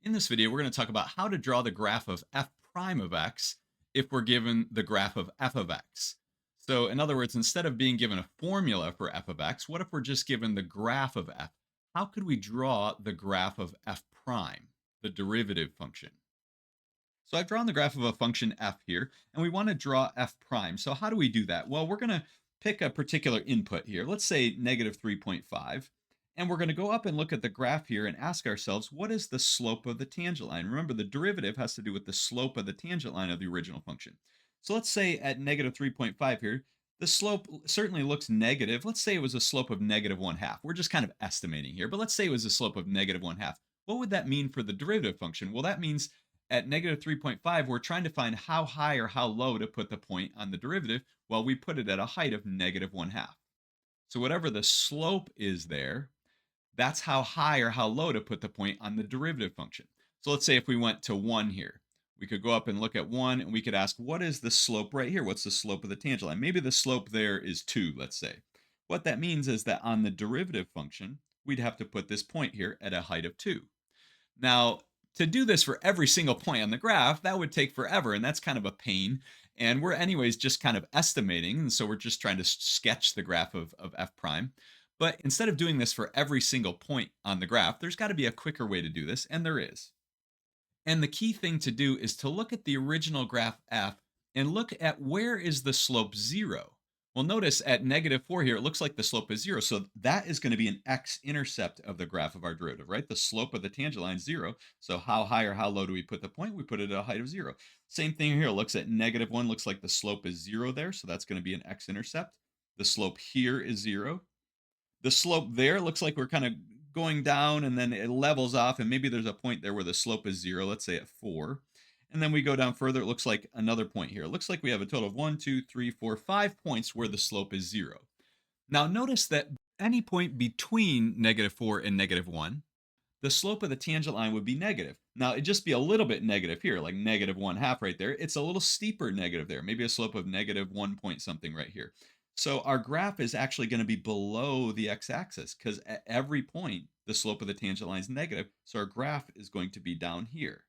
In this video, we're going to talk about how to draw the graph of f prime of x if we're given the graph of f of x. So in other words, instead of being given a formula for f of x, what if we're just given the graph of f? How could we draw the graph of f prime, the derivative function? So I've drawn the graph of a function f here, and we want to draw f prime. So how do we do that? Well, we're going to pick a particular input here. Let's say negative 3.5. And we're going to go up and look at the graph here and ask ourselves, what is the slope of the tangent line? Remember, the derivative has to do with the slope of the tangent line of the original function. So let's say at negative 3.5 here, the slope certainly looks negative. Let's say it was a slope of negative 1 half. We're just kind of estimating here, but let's say it was a slope of negative 1 half. What would that mean for the derivative function? Well, that means at negative 3.5, we're trying to find how high or how low to put the point on the derivative. Well, we put it at a height of negative 1 half. So whatever the slope is there, that's how high or how low to put the point on the derivative function. So let's say if we went to 1 here, we could go up and look at 1 and we could ask, what is the slope right here? What's the slope of the tangent line? Maybe the slope there is 2, let's say. What that means is that on the derivative function, we'd have to put this point here at a height of 2. Now, to do this for every single point on the graph, that would take forever, and that's kind of a pain. And we're, anyways, just kind of estimating. And so we're just trying to sketch the graph of f prime. But instead of doing this for every single point on the graph, there's got to be a quicker way to do this, and there is. And the key thing to do is to look at the original graph f and look at where is the slope 0. Well, notice at negative 4 here, it looks like the slope is 0. So that is going to be an x-intercept of the graph of our derivative, right? The slope of the tangent line is 0. So how high or how low do we put the point? We put it at a height of 0. Same thing here. It looks at negative 1, looks like the slope is 0 there. So that's going to be an x-intercept. The slope here is 0. The slope there looks like we're kind of going down and then it levels off, and maybe there's a point there where the slope is 0, let's say at 4. And then we go down further, it looks like another point here. It looks like we have a total of 1, 2, 3, 4, 5 points where the slope is 0. Now notice that any point between negative 4 and negative 1, the slope of the tangent line would be negative. Now it'd just be a little bit negative here, like negative 1 half right there. It's a little steeper negative there, maybe a slope of negative 1 point something right here. So our graph is actually going to be below the x-axis because at every point, the slope of the tangent line is negative. So our graph is going to be down here.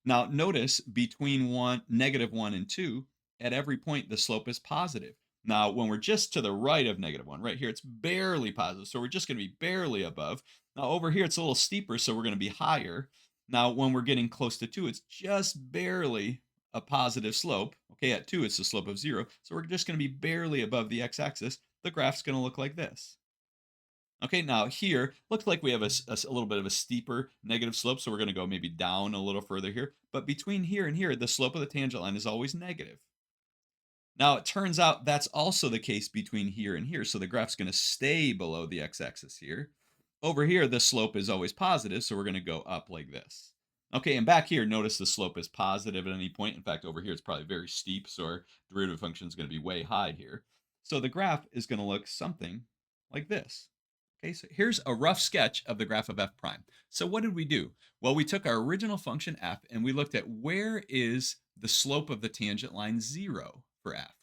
Now notice between negative 1 and 2, at every point, the slope is positive. Now, when we're just to the right of negative 1, right here, it's barely positive. So we're just going to be barely above. Now, over here, it's a little steeper, so we're going to be higher. Now, when we're getting close to 2, it's just barely a positive slope. Okay, at 2, it's the slope of 0. So we're just going to be barely above the x-axis. The graph's going to look like this. Okay, now here, looks like we have a little bit of a steeper negative slope, so we're going to go maybe down a little further here. But between here and here, the slope of the tangent line is always negative. Now, it turns out that's also the case between here and here. So the graph's going to stay below the x-axis here. Over here, the slope is always positive, so we're going to go up like this. Okay, and back here, notice the slope is positive at any point. In fact, over here, it's probably very steep, so our derivative function is going to be way high here. So the graph is going to look something like this. Okay, so here's a rough sketch of the graph of f prime. So what did we do? Well, we took our original function f and we looked at where is the slope of the tangent line 0 for f.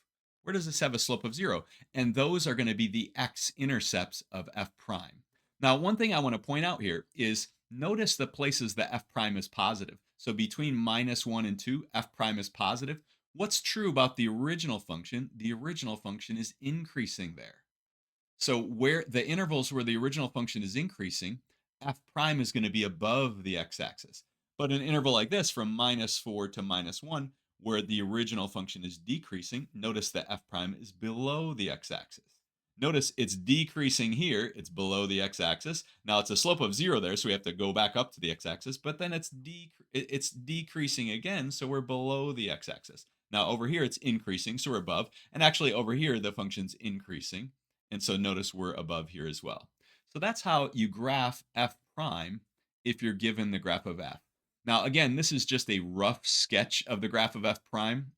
Where does this have a slope of 0? And those are going to be the x-intercepts of f prime. Now, one thing I want to point out here is notice the places that f prime is positive. So between -1 and 2, f prime is positive. What's true about the original function? The original function is increasing there. So where the intervals where the original function is increasing, f prime is going to be above the x-axis. But an interval like this from -4 to -1, where the original function is decreasing, notice that f prime is below the x-axis. Notice it's decreasing here, it's below the x-axis. Now it's a slope of 0 there, so we have to go back up to the x-axis, but then it's decreasing again, so we're below the x-axis. Now over here it's increasing, so we're above, and actually over here the function's increasing. And so notice we're above here as well. So that's how you graph f prime if you're given the graph of f. Now, again, this is just a rough sketch of the graph of f prime.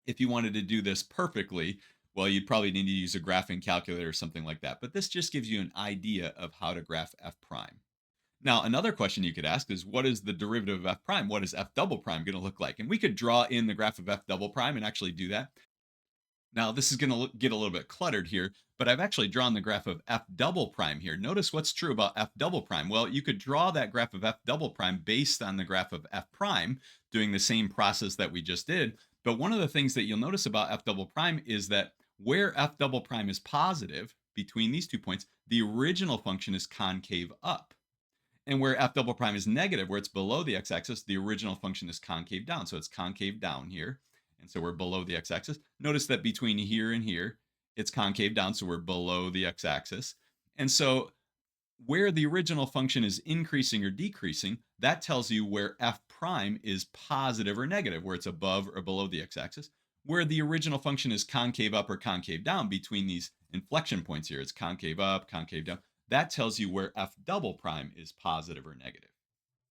If you wanted to do this perfectly, well, you'd probably need to use a graphing calculator or something like that. But this just gives you an idea of how to graph f prime. Now, another question you could ask is, what is the derivative of f prime? What is f double prime going to look like? And we could draw in the graph of f double prime and actually do that. Now, this is going to get a little bit cluttered here, but I've actually drawn the graph of f double prime here. Notice what's true about f double prime. Well, you could draw that graph of f double prime based on the graph of f prime, doing the same process that we just did. But one of the things that you'll notice about f double prime is that where f double prime is positive between these 2 points, the original function is concave up. And where f double prime is negative, where it's below the x-axis, the original function is concave down. So it's concave down here. And so we're below the x-axis. Notice that between here and here, it's concave down, so we're below the x-axis. And so where the original function is increasing or decreasing, that tells you where f prime is positive or negative, where it's above or below the x-axis. Where the original function is concave up or concave down between these inflection points here, it's concave up, concave down. That tells you where f double prime is positive or negative.